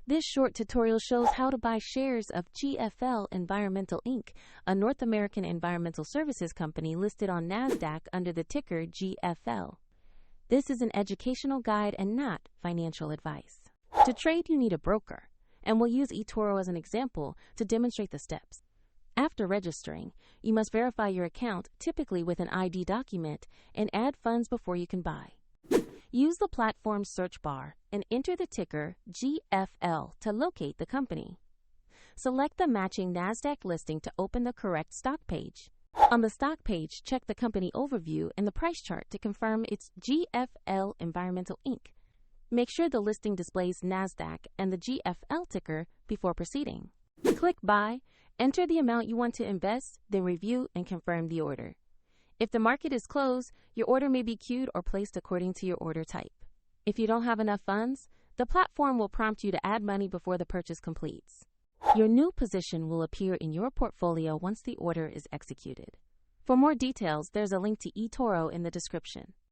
This short tutorial shows how to buy shares of GFL Environmental Inc., a North American environmental services company listed on NASDAQ under the ticker GFL. This is an educational guide and not financial advice. To trade, you need a broker, and we'll use eToro as an example to demonstrate the steps. After registering, you must verify your account, typically with an ID document, and add funds before you can buy. Use the platform's search bar and enter the ticker GFL to locate the company. Select the matching NASDAQ listing to open the correct stock page. On the stock page, check the company overview and the price chart to confirm it's GFL Environmental Inc. Make sure the listing displays NASDAQ and the GFL ticker before proceeding. Click Buy, enter the amount you want to invest, then review and confirm the order. If the market is closed, your order may be queued or placed according to your order type. If you don't have enough funds, the platform will prompt you to add money before the purchase completes. Your new position will appear in your portfolio once the order is executed. For more details, there's a link to eToro in the description.